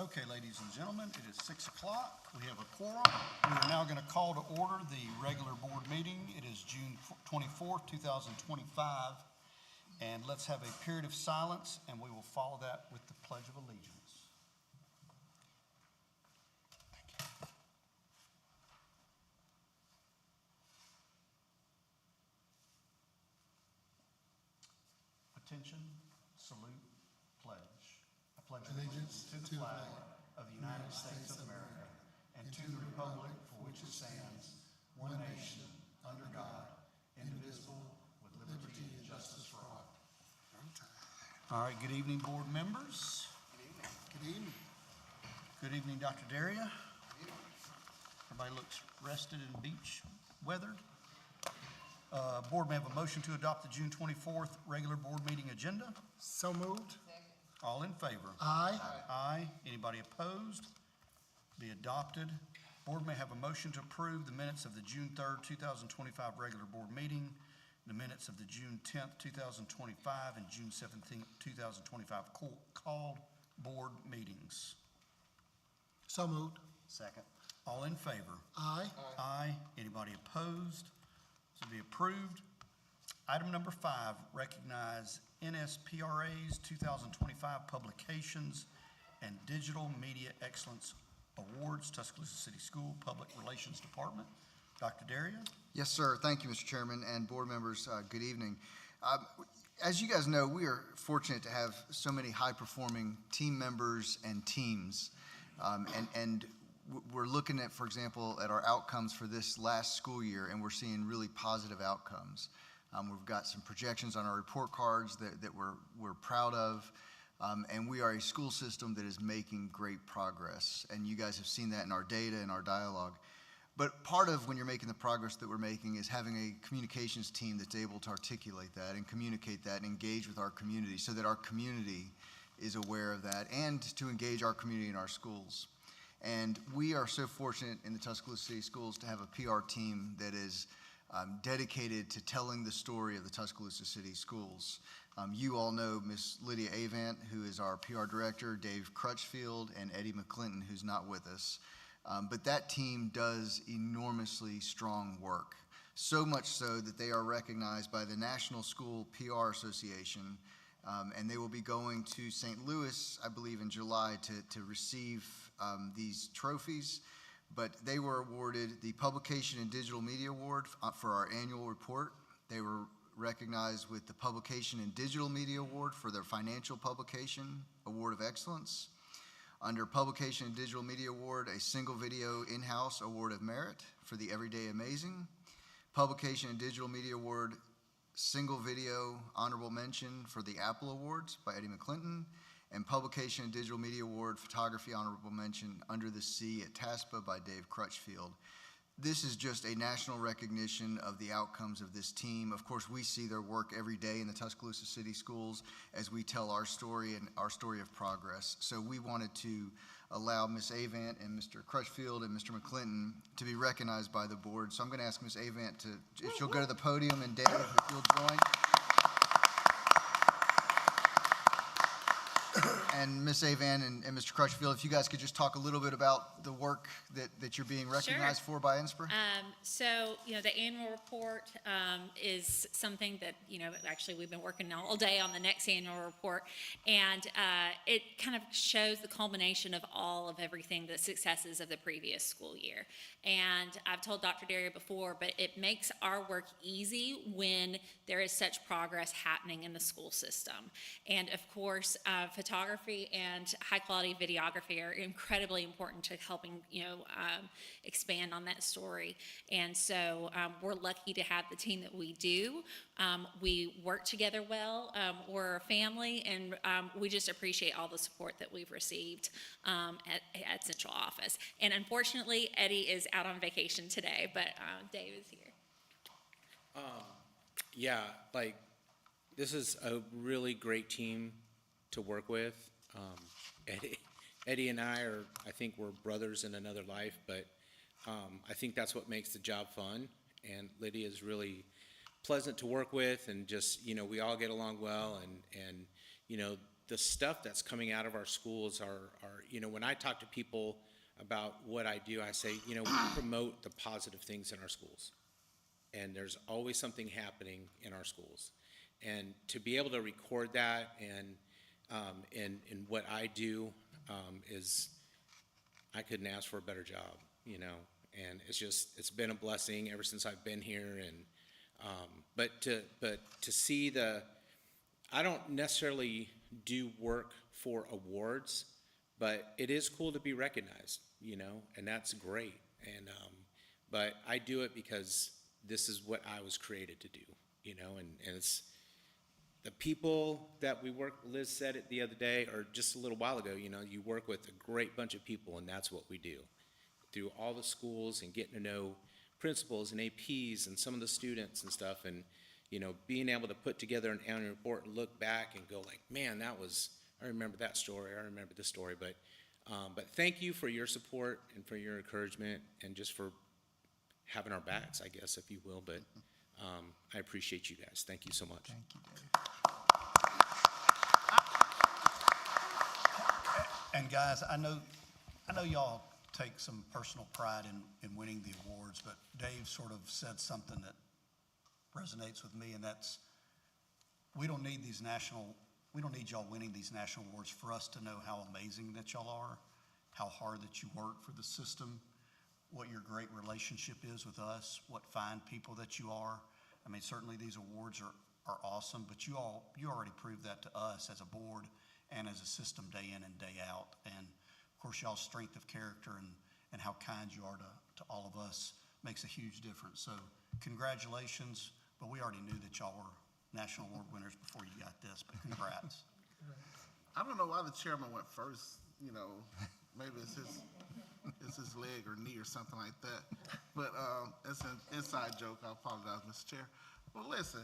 Okay, ladies and gentlemen, it is 6 o'clock. We have a quorum. We are now going to call to order the regular board meeting. It is June 24th, 2025. And let's have a period of silence, and we will follow that with the Pledge of Allegiance. Attention, salute, pledge. I pledge allegiance to the flag of the United States of America and to the republic for which it stands, one nation, under God, indivisible, with liberty and justice for all. All right, good evening, board members. Good evening. Good evening, Dr. Daria. Everybody looks rested in beach weather. Board may have a motion to adopt the June 24th regular board meeting agenda. So moved. All in favor? Aye. Aye. Anybody opposed? Be adopted. Board may have a motion to approve the minutes of the June 3rd, 2025 regular board meeting, the minutes of the June 10th, 2025, and June 17th, 2025 called board meetings. So moved. Second. All in favor? Aye. Aye. Anybody opposed? To be approved. Item number 5, recognize NSPRA's 2025 Publications and Digital Media Excellence Awards, Tuscaloosa City School Public Relations Department. Dr. Daria? Yes, sir. Thank you, Mr. Chairman and board members. Good evening. As you guys know, we are fortunate to have so many high-performing team members and teams. And we're looking at, for example, at our outcomes for this last school year, and we're seeing really positive outcomes. We've got some projections on our report cards that we're proud of, and we are a school system that is making great progress. And you guys have seen that in our data and our dialogue. But part of when you're making the progress that we're making is having a communications team that's able to articulate that and communicate that and engage with our community so that our community is aware of that and to engage our community in our schools. And we are so fortunate in the Tuscaloosa City Schools to have a PR team that is dedicated to telling the story of the Tuscaloosa City Schools. You all know Miss Lydia Avant, who is our PR director, Dave Crutchfield, and Eddie McClinton, who's not with us. But that team does enormously strong work, so much so that they are recognized by the National School PR Association, and they will be going to St. Louis, I believe, in July to receive these trophies. But they were awarded the Publication and Digital Media Award for our annual report. They were recognized with the Publication and Digital Media Award for their Financial Publication Award of Excellence. Under Publication and Digital Media Award, a Single Video In-House Award of Merit for the Everyday Amazing. Publication and Digital Media Award, Single Video Honorable Mention for the Apple Awards by Eddie McClinton. And Publication and Digital Media Award, Photography Honorable Mention, Under the Sea at TASPA by Dave Crutchfield. This is just a national recognition of the outcomes of this team. Of course, we see their work every day in the Tuscaloosa City Schools as we tell our story and our story of progress. So we wanted to allow Ms. Avant and Mr. Crutchfield and Mr. McClinton to be recognized by the board. So I'm going to ask Ms. Avant if she'll go to the podium, and Dave, if you'll join. And Ms. Avant and Mr. Crutchfield, if you guys could just talk a little bit about the work that you're being recognized for by INSPRA. So, the annual report is something that, actually we've been working all day on the next annual report. And it kind of shows the culmination of everything, the successes of the previous school year. And I've told Dr. Daria before, but it makes our work easy when there is such progress happening in the school system. And of course, photography and high quality videography are incredibly important to helping, expand on that story. And so we're lucky to have the team that we do. We work together well. We're a family, and we just appreciate all the support that we've received at Central Office. And unfortunately, Eddie is out on vacation today, but Dave is here. This is a really great team to work with. Eddie and I think we're brothers in another life, but I think that's what makes the job fun. And Lydia is really pleasant to work with, and just, we all get along well, and the stuff that's coming out of our schools are, when I talk to people about what I do, I say, we promote the positive things in our schools. And there's always something happening in our schools. And to be able to record that and what I do is, I couldn't ask for a better job, and it's been a blessing ever since I've been here. And, but to see I don't necessarily do work for awards, but it is cool to be recognized, and that's great. And, but I do it because this is what I was created to do, and it's the people that we work, Liz said it the other day, or just a little while ago, you work with a great bunch of people, and that's what we do. Through all the schools and getting to know principals and APs and some of the students and stuff, and, being able to put together an annual report and look back and go like, man, I remember that story, I remember this story, but thank you for your support and for your encouragement and just for having our backs, I guess, if you will, but I appreciate you guys. Thank you so much. Thank you, Dave. And guys, I know y'all take some personal pride in winning the awards, but Dave sort of said something that resonates with me, and that's, we don't need y'all winning these national awards for us to know how amazing that y'all are, how hard that you work for the system, what your great relationship is with us, what fine people that you are. I mean, certainly these awards are awesome, but you already proved that to us as a board and as a system day in and day out. And of course, y'all's strength of character and how kind you are to all of us makes a huge difference. So congratulations, but we already knew that y'all were national award winners before you got this, but congrats. I don't know why the chairman went first, maybe it's his leg or knee or something like that. But it's an inside joke. I apologize, Mr. Chair. Well, listen,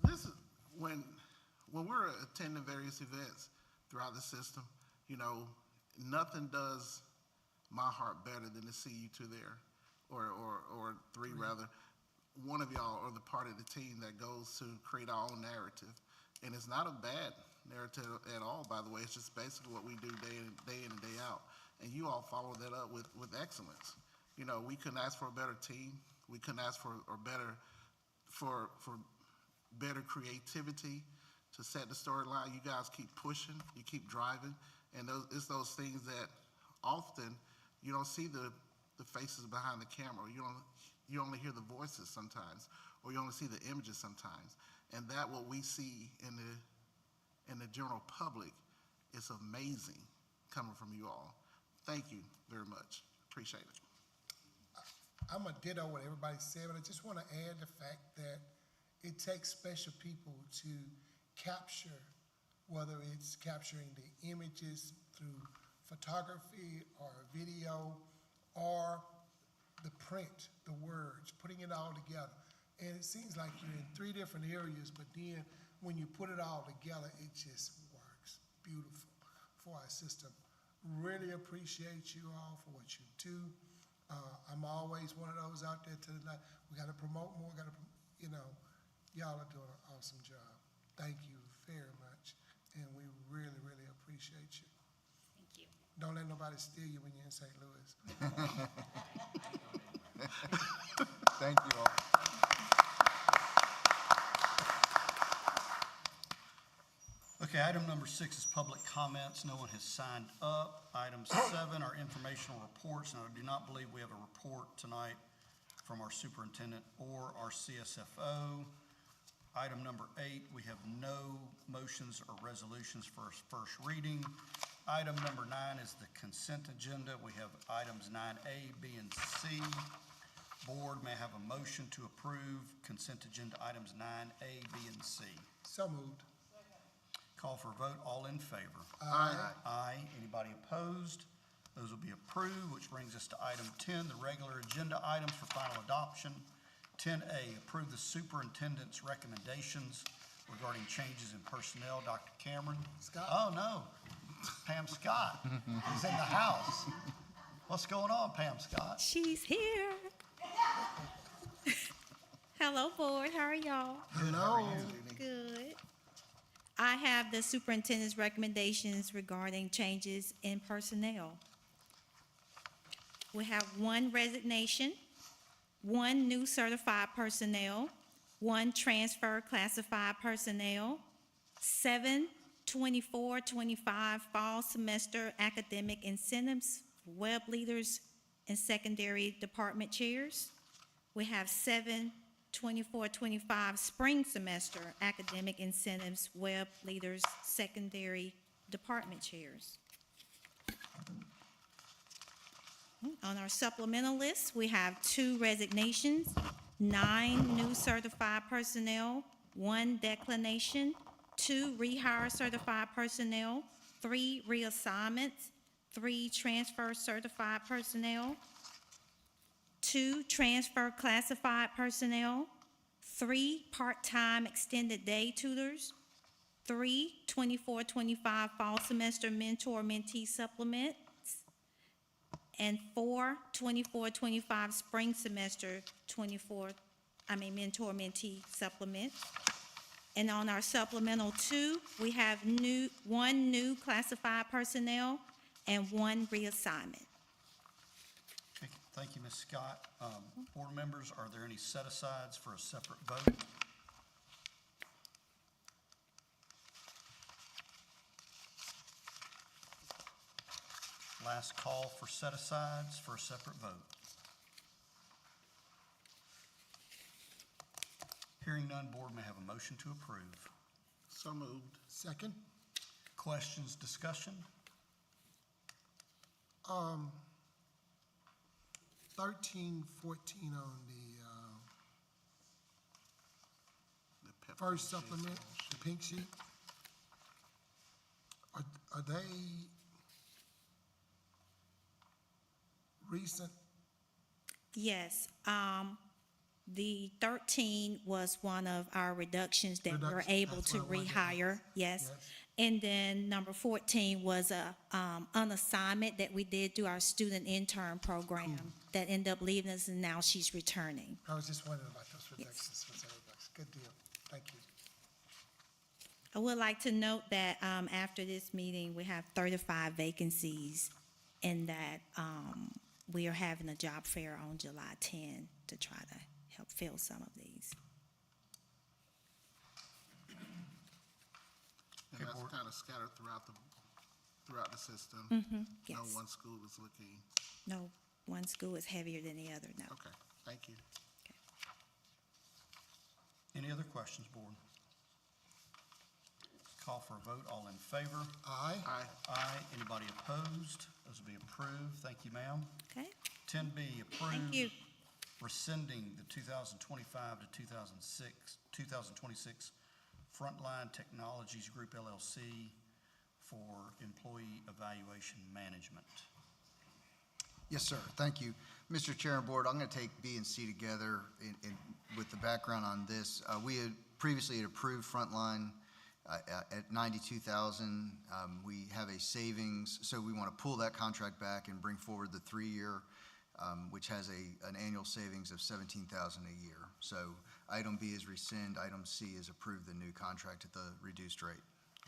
this is when we're attending various events throughout the system, nothing does my heart better than to see you two there, or three rather. One of y'all or the part of the team that goes to create our own narrative. And it's not a bad narrative at all, by the way. It's just basically what we do day in and day out. And you all follow that up with excellence. We couldn't ask for a better team. We couldn't ask for better creativity to set the storyline. You guys keep pushing, you keep driving, and it's those things that often you don't see the faces behind the camera. You only hear the voices sometimes, or you only see the images sometimes. And that what we see in the general public is amazing coming from you all. Thank you very much. Appreciate it. I'm a ditto what everybody said, but I just want to add the fact that it takes special people to capture, whether it's capturing the images through photography or video or the print, the words, putting it all together. And it seems like you're in three different areas, but then when you put it all together, it just works beautiful for our system. Really appreciate you all for what you do. I'm always one of those out there to the night. We got to promote more. Y'all are doing an awesome job. Thank you very much, and we really, really appreciate you. Thank you. Don't let nobody steal you when you're in St. Louis. Thank you all. Okay, item number 6 is public comments. No one has signed up. Item 7 are informational reports. Now, I do not believe we have a report tonight from our superintendent or our CSFO. Item number 8, we have no motions or resolutions for first reading. Item number 9 is the consent agenda. We have items 9A, B, and C. Board may have a motion to approve consent agenda items 9A, B, and C. So moved. Call for a vote. All in favor? Aye. Aye. Anybody opposed? Those will be approved, which brings us to item 10, the regular agenda items for final adoption. 10A, approve the superintendent's recommendations regarding changes in personnel. Dr. Cameron? Scott? Oh, no. Pam Scott is in the house. What's going on, Pam Scott? She's here. Hello, board. How are y'all? Hello. Good. I have the superintendent's recommendations regarding changes in personnel. We have 1 resignation, 1 new certified personnel, 1 transfer classified personnel, 7 24-25 fall semester academic incentives, web leaders, and secondary department chairs. We have 7 24-25 spring semester academic incentives, web leaders, secondary department chairs. On our supplemental list, we have 2 resignations, 9 new certified personnel, 1 declination, 2 rehire certified personnel, 3 reassignments, 3 transfer certified personnel, 2 transfer classified personnel, 3 part-time extended day tutors, 3 24-25 fall semester mentor-mentee supplements, and 4 24-25 spring semester mentor-mentee supplements. And on our supplemental 2, we have 1 new classified personnel and 1 reassignment. Okay, thank you, Ms. Scott. Board members, are there any set-asides for a separate vote? Last call for set-asides for a separate vote. Hearing none, board may have a motion to approve. So moved. Second, Questions, discussion? 13, 14 on The pep first sheet. supplement, the pink sheet. Are they recent? Yes, the 13 was one of our reductions that we're Reduction, able that's to what I wanted to rehire, ask. yes. Yes. And then number 14 was an assignment that we did through our student intern program that ended up leaving us, and now she's returning. I was just wondering about those reductions. Good deal. Thank you. I would like to note that after this meeting, we have 35 vacancies, and that we are having a job fair on July 10 to try to help fill some of these. And Okay, that's board. kind of scattered throughout the system. Yes. No one school is looking, No, one school is heavier than the other, no. okay, thank you. Any other questions, board? Call for a vote. All in favor? Aye. Aye. Aye. Anybody opposed? Those will be approved. Thank you, ma'am. Okay, 10B, approve. thank you. Rescinding the 2025 to 2026 Frontline Technologies Group LLC for employee evaluation management. Yes, sir. Thank you. Mr. Chair and Board, I'm going to take B and C together with the background on this. We had previously approved Frontline at $92,000. We have a savings, so we want to pull that contract back and bring forward the 3-year, which has an annual savings of $17,000 a year. So item B is rescind, item C is approve the new contract at the reduced rate.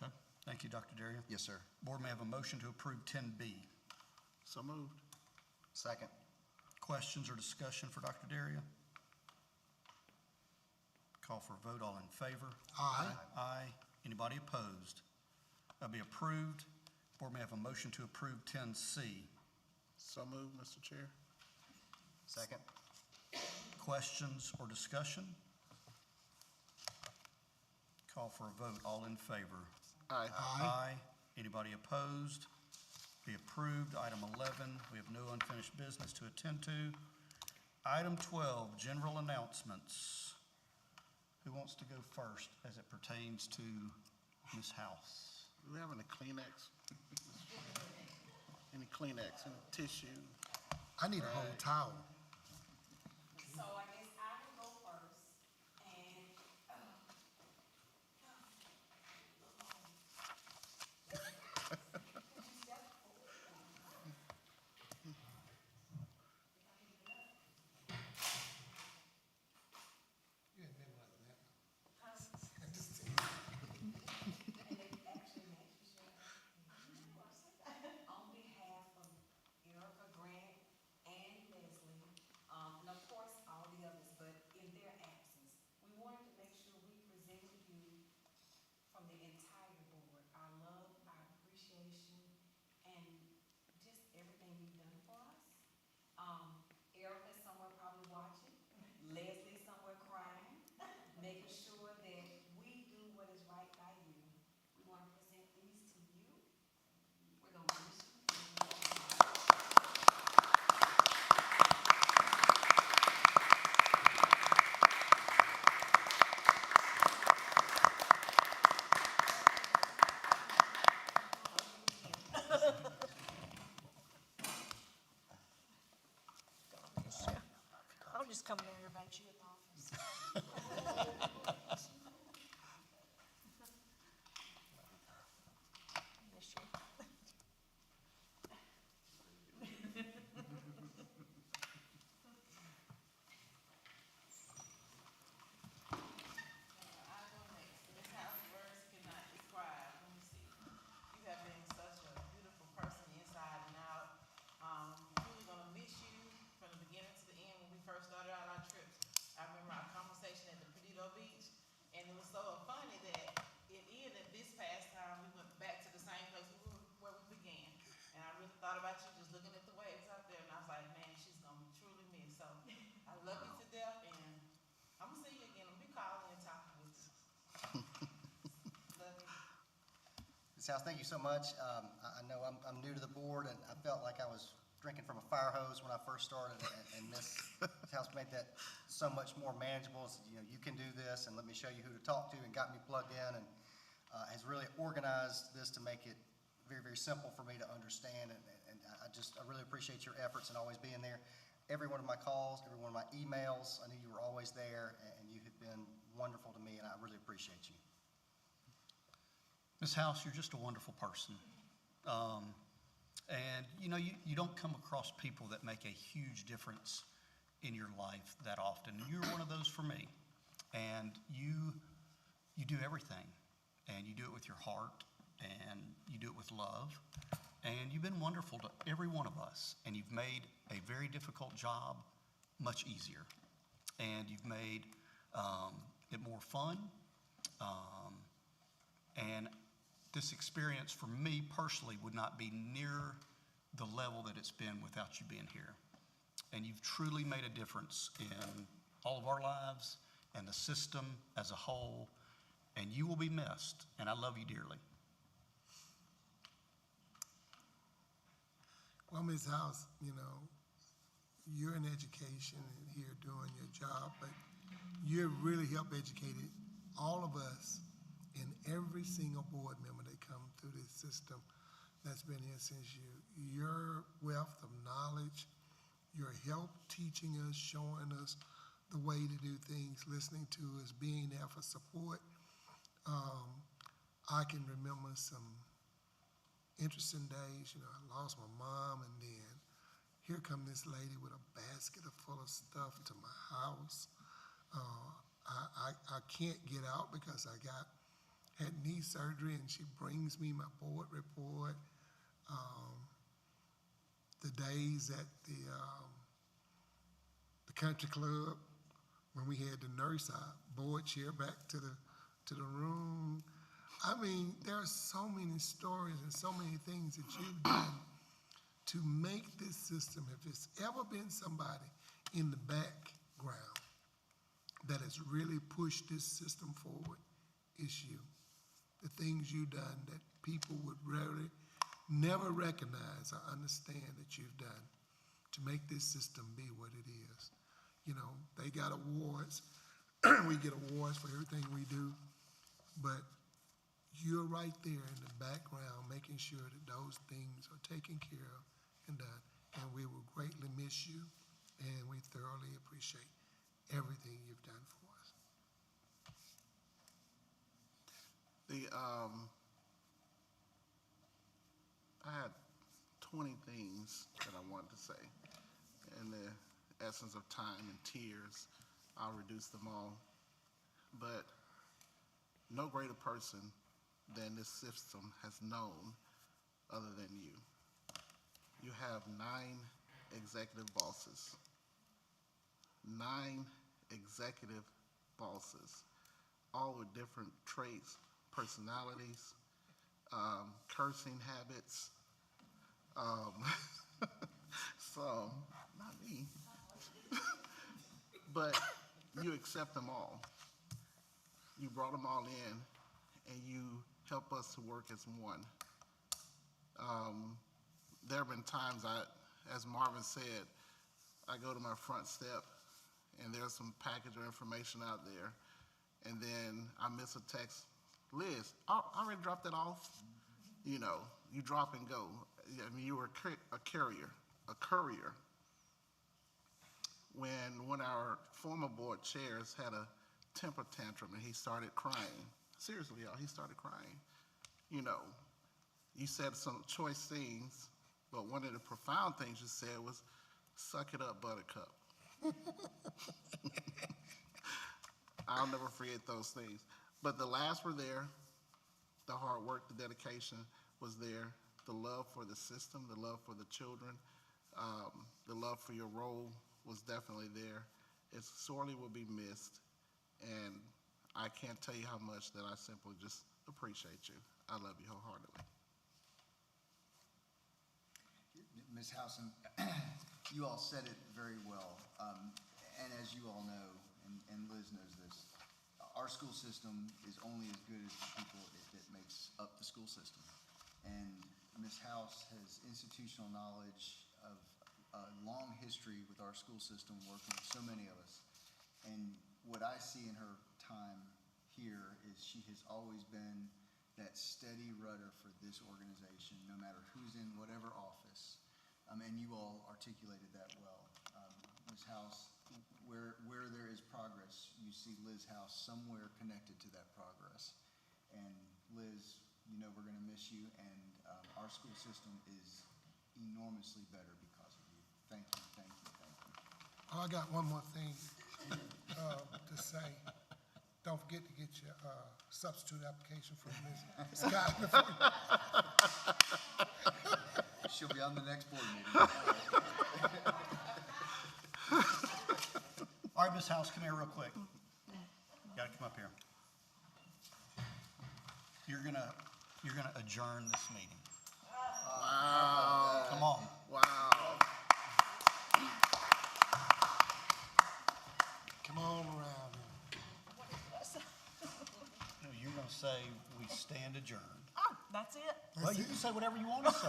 Okay. Thank you, Dr. Daria. Yes, sir. Board may have a motion to approve 10B. So moved. Second. Questions or discussion for Dr. Daria? Call for a vote. All in favor? Aye. Aye. Anybody opposed? That'll be approved. Board may have a motion to approve 10C. So moved, Mr. Chair. Second. Questions or discussion? Call for a vote. All in favor? Aye. Aye. Anybody opposed? Be approved. Item 11, we have no unfinished business to attend to. Item 12, general announcements. Who wants to go first as it pertains to Ms. House? Do we have any Kleenex? Any Kleenex, any tissue? I need a whole towel. So I guess I will go first, and, come there and invite you in the office. Miss you. I go next. This house words cannot describe. Let me see. You have been such a beautiful person inside and out. Truly gonna miss you from the beginning to the end when we first started out our trips. I remember our conversation at the Perdido Beach, and it was so funny that it ended this past time. We went back to the same place where we began. And I really thought about you just looking at the waves out there, and I was like, man, she's gonna be truly missed. So I love you to death, and I'm gonna see you again. I'm gonna be calling and talking with you. Love you. Ms. House, thank you so much. I know I'm new to the board, and I felt like I was drinking from a fire hose when I first started, and Ms. House made that so much more manageable. So, you know, you can do this, and let me show you who to talk to, and got me plugged in, and has really organized this to make it very, very simple for me to understand, and I really appreciate your efforts and always being there. Every one of my calls, every one of my emails, I knew you were always there, and you have been wonderful to me, and I really appreciate you. Ms. House, you're just a wonderful person. And you know, you don't come across people that make a huge difference in your life that often. You're one of those for me. And you do everything, and you do it with your heart, and you do it with love. And you've been wonderful to every one of us, and you've made a very difficult job much easier. And you've made it more fun. And this experience for me personally would not be near the level that it's been without you being here. And you've truly made a difference in all of our lives and the system as a whole, and you will be missed, and I love you dearly. Well, Ms. House, you know, you're in education and here doing your job, but you've really helped educate all of us and every single board member that come through this system that's been here since you. Your wealth of knowledge, your help teaching us, showing us the way to do things, listening to us, being there for support. I can remember some interesting days. You know, I lost my mom, and then here come this lady with a basket full of stuff to my house. I can't get out because I had knee surgery, and she brings me my board report. The days at the country club when we had to nurse our board chair back to the room. I mean, there are so many stories and so many things that you've done to make this system. If there's ever been somebody in the background that has really pushed this system forward, it's you. The things you've done that people would really never recognize or understand that you've done to make this system be what it is. You know, they got awards. We get awards for everything we do, but you're right there in the background making sure that those things are taken care of and done. And we will greatly miss you, and we thoroughly appreciate everything you've done for us. I had 20 things that I wanted to say. In the essence of time and tears, I'll reduce them all. But no greater person than this system has known other than you. You have 9 executive bosses. 9 executive bosses, all with different traits, personalities, cursing habits, some, not me, but you accept them all. You brought them all in, and you help us to work as one. There have been times as Marvin said, I go to my front step, and there's some package or information out there, and then I miss a text. Liz, I already dropped that off. You know, you drop and go. I mean, you were a courier. when one of our former board chairs had a temper tantrum and he started crying. Seriously, y'all, he started crying. You know, you said some choice things, but one of the profound things you said was, "Suck it up, Buttercup." I'll never forget those things. But the laughs were there, the hard work, the dedication was there, the love for the system, the love for the children, the love for your role was definitely there. It sorely will be missed, and I can't tell you how much that I simply just appreciate you. I love you wholeheartedly. Ms. Howson, you all said it very well, and as you all know, and Liz knows this, our school system is only as good as the people that makes up the school system. And Ms. House has institutional knowledge of a long history with our school system, working with so many of us. And what I see in her time here is she has always been that steady rudder for this organization, no matter who's in whatever office. And you all articulated that well. Ms. House, where there is progress, you see Liz House somewhere connected to that progress. And Liz, you know we're going to miss you, and our school system is enormously better because of you. Thank you, thank you, thank you. Oh, I got one more thing to say. Don't forget to get your substitute application for Ms. Scott. She'll be on the next board meeting. All right, Ms. House, come here real quick. You gotta come up here. You're gonna adjourn this meeting. Wow. Come on. Wow. Come on around here. No, you're gonna say we stand adjourned. Oh, that's it? Well, you can say whatever you want to say.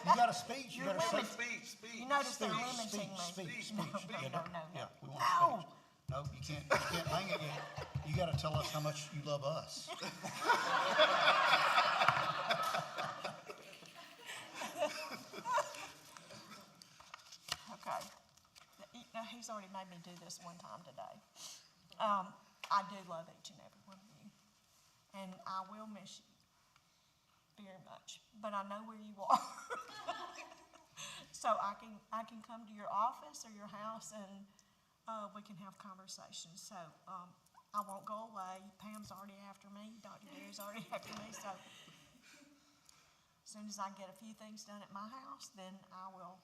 You got a speech, you gotta say. You notice they're Speech, limiting me. speech. No, Yeah, no. Yeah, we want No. speech. No, you can't hang it yet. You gotta tell us how much you love us. Okay. Now, he's already made me do this one time today. I do love each and every one of you, and I will miss you very much, but I know where you are. So I can come to your office or your house and, we can have conversations. So, I won't go away. Pam's already after me, Dr. Deere's already after me, so as soon as I get a few things done at my house, then I will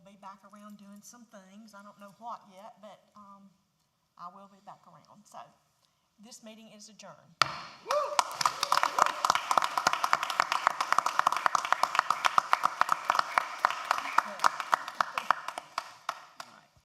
be back around doing some things. I don't know what yet, but, I will be back around. So, this meeting is adjourned.